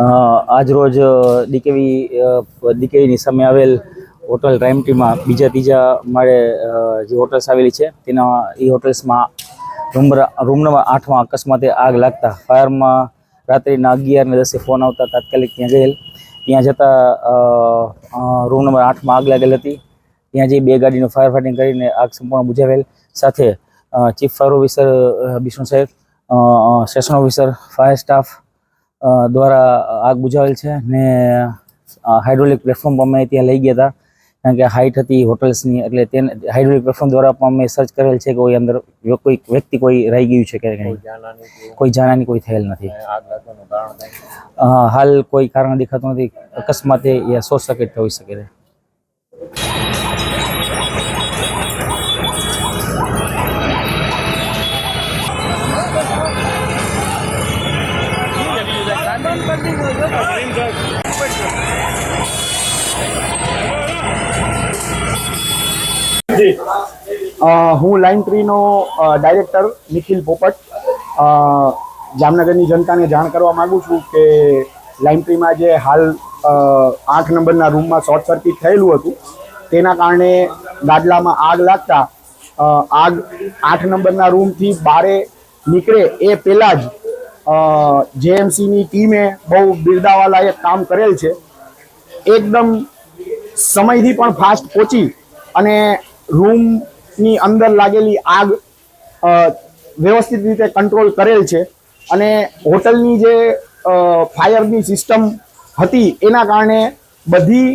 આજ રોજ ડીકેવીની સામે આવેલ હોટલ ટાઈમ ટીમાં ત્રીજા માળે જે હોટલ્સ આવેલી છે તેના એ હોટલ્સમાં રૂમ નંબર 8માં અકસ્માતે આગ લાગતા ફાયરમાં રાત્રિના 11:10 ફોન આવતા તાત્કાલિક ત્યાં ગયેલ. ત્યાં જતાં રૂમ નંબર 8માં આગ લાગેલ હતી. ત્યાં જઈ 2 ગાડીનું ફાયર ફાઇટિંગ કરીને આગ સંપૂર્ણ બુઝાવેલ. સાથે ચીફ ફાયર ઓફિસર બિષ્ણુ સાહેબ, સ્ટેશન ઓફિસર, ફાયર સ્ટાફ દ્વારા આગ બુઝાવેલ છે ને હાઇડ્રોલિક પ્લેટફોર્મ પર અમે ત્યાં લઈ ગયા હતા, કારણ કે હાઇટ હતી હોટલ્સની, એટલે તેને હાઇડ્રોલિક પ્લેટફોર્મ દ્વારા પણ અમે સર્ચ કરેલ છે કે કોઈ અંદર કોઈ વ્યક્તિ કોઈ રહી ગયું છે કે નહીં. કોઈ જાનહાની કોઈ થયેલ નથી. હાલ કોઈ કારણ દેખાતું નથી. અકસ્માતે યા શોર્ટ સર્કિટ હોઈ શકે છે. હું લાઇન 3નો ડાયરેક્ટર નિખિલ પોપટ જામનગરની જનતાને જાણ કરવા માગું છું કે લાઇન 3માં જે હાલ 8 નંબરના રૂમમાં શોર્ટ સર્કિટ થયેલું હતું તેના કારણે ગાદલામાં આગ લાગતા આગ 8 નંબરના રૂમથી બારે નીકળે એ પહેલાં જ જેએમસીની ટીમે બહુ બિરદાવાલાયક કામ કરેલ છે. એકદમ સમયથી પણ ફાસ્ટ પહોંચી અને રૂમની અંદર લાગેલી આગ વ્યવસ્થિત રીતે કંટ્રોલ કરેલ છે. અને હોટલની જે ફાયરની સિસ્ટમ હતી એના કારણે બધી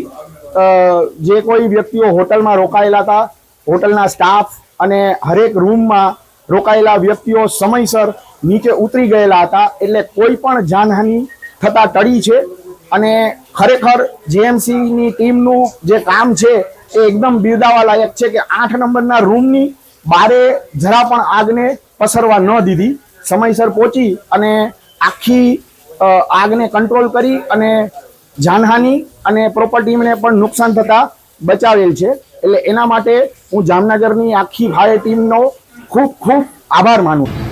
જે કોઈ વ્યક્તિઓ હોટલમાં રોકાયેલા હતા, હોટલના સ્ટાફ અને હરેક રૂમમાં રોકાયેલા વ્યક્તિઓ સમયસર નીચે ઉતરી ગયેલા હતા, એટલે કોઈ પણ જાનહાનિ થતાં ટળી છે. અને ખરેખર જેએમસીની ટીમનું જે કામ છે એ એકદમ બિરદાવવા લાયક છે કે 8 નંબરના રૂમની બારે જરા પણ આગને પસરવા ન દીધી, સમયસર પહોંચી અને આખી આગને કંટ્રોલ કરી અને જાનહાનિ અને પ્રોપર્ટીને પણ નુકસાન થતાં બચાવેલ છે. એટલે એના માટે હું જામનગરની આખી ફાયર ટીમનો ખૂબ ખૂબ આભાર માનું છું.